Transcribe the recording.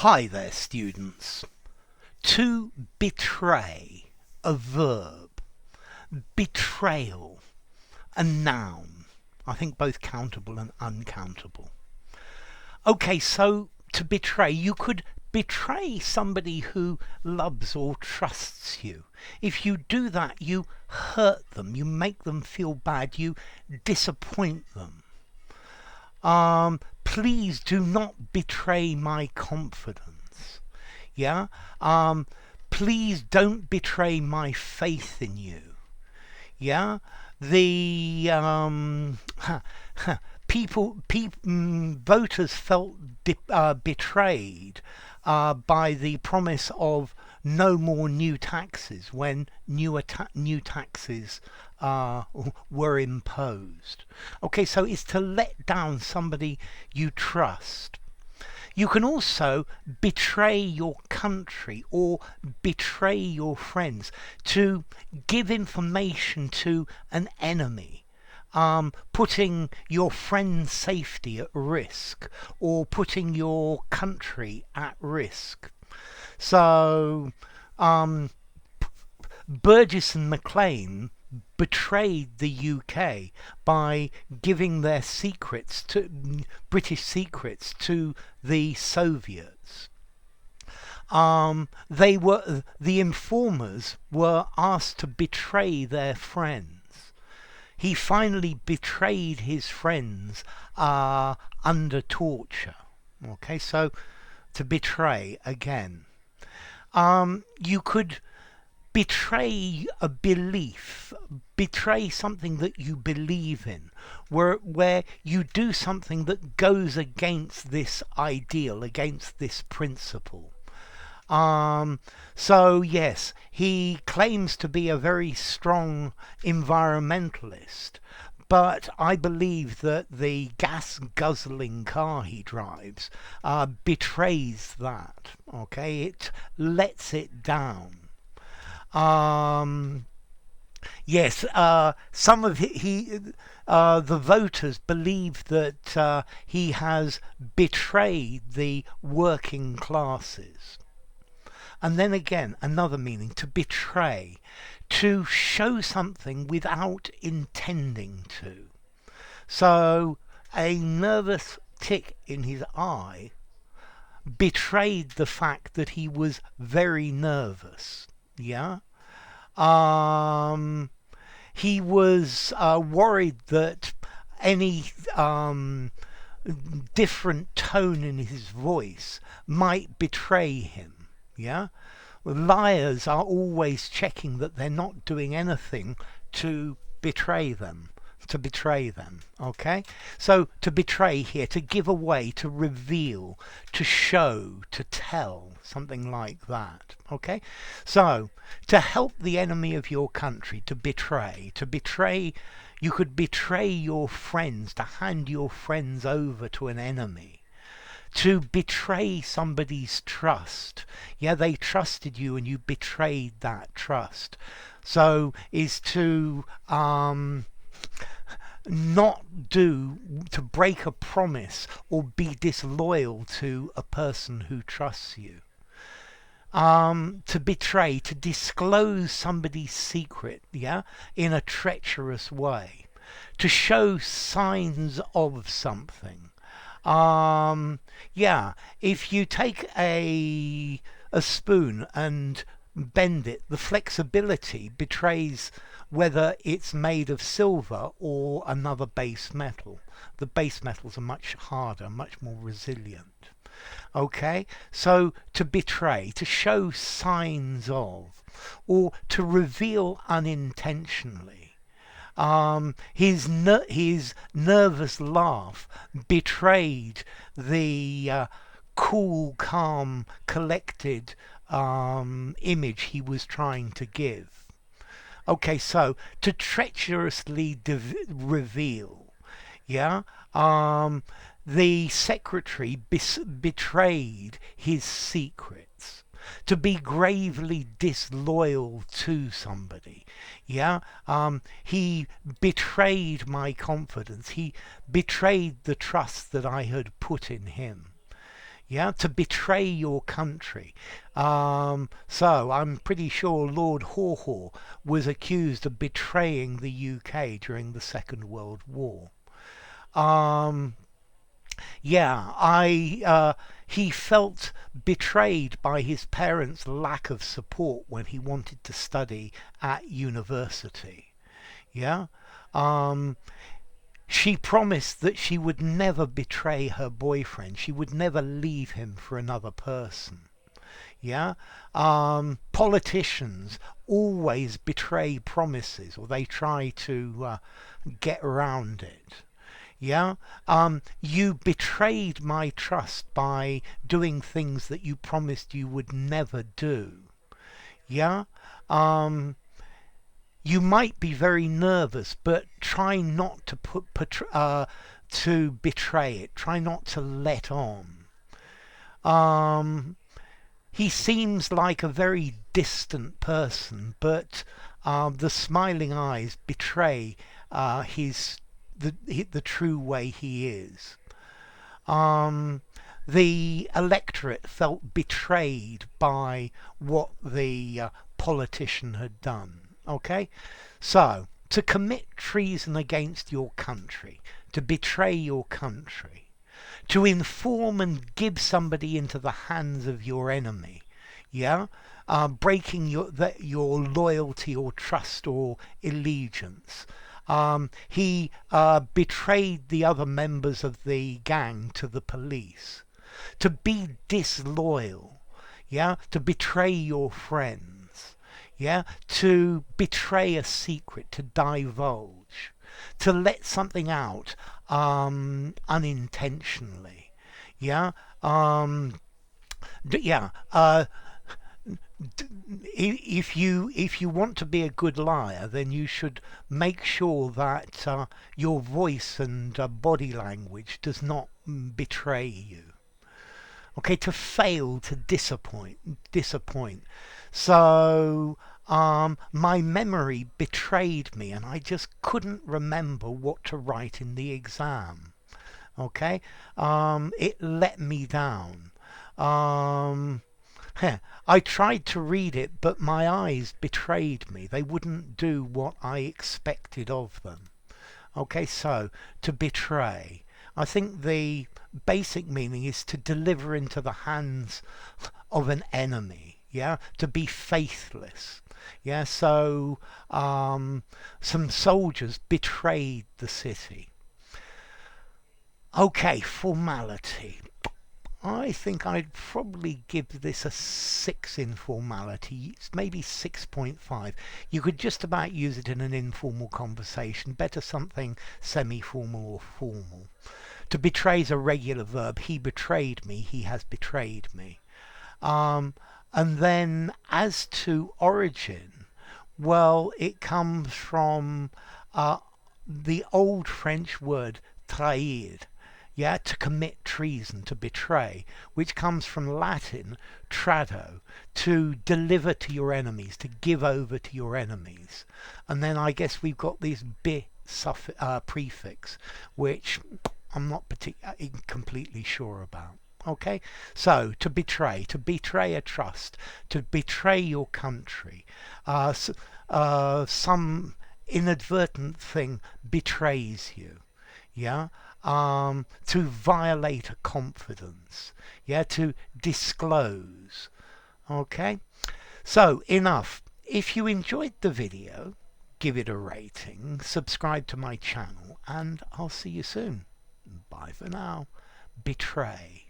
Hi there, students. To betray, a verb. Betrayal, a noun. I think both countable and uncountable. Okay, so to betray, you could betray somebody who loves or trusts you. If you do that, you hurt them, you make them feel bad, you disappoint them. Please do not betray my confidence. Yeah? Please don't betray my faith in you. Yeah? The voters felt betrayed by the promise of no more new taxes when new taxes were imposed. Okay, so it's to let down somebody you trust. You can also betray your country or betray your friends, to give information to an enemy, putting your friend's safety at risk or putting your country at risk. So, Burgess and Maclean betrayed the UK by giving their British secrets to the Soviets. The informers were asked to betray their friends. He finally betrayed his friends under torture. Okay, so to betray again. You could betray a belief, betray something that you believe in, where you do something that goes against this ideal, against this principle. So yes, he claims to be a very strong environmentalist, but I believe that the gas guzzling car he drives betrays that. Okay, it lets it down. Yes, some of the voters believe that he has betrayed the working classes. And then again, another meaning, to betray, to show something without intending to. So a nervous tick in his eye betrayed the fact that he was very nervous. Yeah. He was worried that any different tone in his voice might betray him. Yeah. Liars are always checking that they're not doing anything to betray them. Okay, so to betray here, to give away, to reveal, to show, to tell, something like that. Okay, so to help the enemy of your country, to betray, you could betray your friends, to hand your friends over to an enemy. To betray somebody's trust. Yeah, they trusted you and you betrayed that trust. So is to to break a promise or be disloyal to a person who trusts you. To betray, to disclose somebody's secret, yeah, in a treacherous way. To show signs of something. Yeah, if you take a spoon and bend it, the flexibility betrays whether it's made of silver or another base metal. The base metals are much harder, much more resilient. Okay, so to betray, to show signs of, or to reveal unintentionally. His nervous laugh betrayed the cool, calm, collected image he was trying to give. Okay, so to treacherously reveal, yeah, the secretary betrayed his secrets. To be gravely disloyal to somebody, yeah, he betrayed my confidence. He betrayed the trust that I had put in him. Yeah, to betray your country. So I'm pretty sure Lord Haw Haw was accused of betraying the UK during the Second World War. Um, yeah, he felt betrayed by his parents' lack of support when he wanted to study at university. Yeah. Um, she promised that she would never betray her boyfriend. She would never leave him for another person. Yeah. Politicians always betray promises, or they try to get around it. Yeah. You betrayed my trust by doing things that you promised you would never do. Yeah. Um, you might be very nervous, but try not to to betray it. Try not to let on. Um, he seems like a very distant person, but the smiling eyes betray his the true way he is. Um, the electorate felt betrayed by what the politician had done. Okay, so to commit treason against your country, to betray your country, to inform and give somebody into the hands of your enemy, yeah, breaking your loyalty or trust or allegiance. He betrayed the other members of the gang to the police. To be disloyal, yeah, to betray your friends, yeah, to betray a secret, to divulge, to let something out unintentionally, yeah, yeah. If you want to be a good liar, then you should make sure that your voice and body language does not betray you. Okay, to fail, to disappoint. So my memory betrayed me, and I just couldn't remember what to write in the exam. Okay, it let me down. Um, I tried to read it, but my eyes betrayed me. They wouldn't do what I expected of them. Okay, so to betray. I think the basic meaning is to deliver into the hands of an enemy. Yeah, to be faithless. Yeah, so some soldiers betrayed the city. Okay, formality. I think I'd probably give this a 6 in formality, maybe 6.5. You could just about use it in an informal conversation. Better something semi-formal or formal. To betray is a regular verb. He betrayed me. He has betrayed me. And then as to origin, well, it comes from the old French word trahir, yeah, to commit treason, to betray, which comes from Latin trado, to deliver to your enemies, to give over to your enemies. And then I guess we've got this bi prefix, which I'm not completely sure about. Okay, so to betray a trust, to betray your country, some inadvertent thing betrays you, yeah, to violate a confidence, yeah, to disclose. Okay, so enough. If you enjoyed the video, give it a rating, subscribe to my channel, and I'll see you soon. Bye for now. Betray.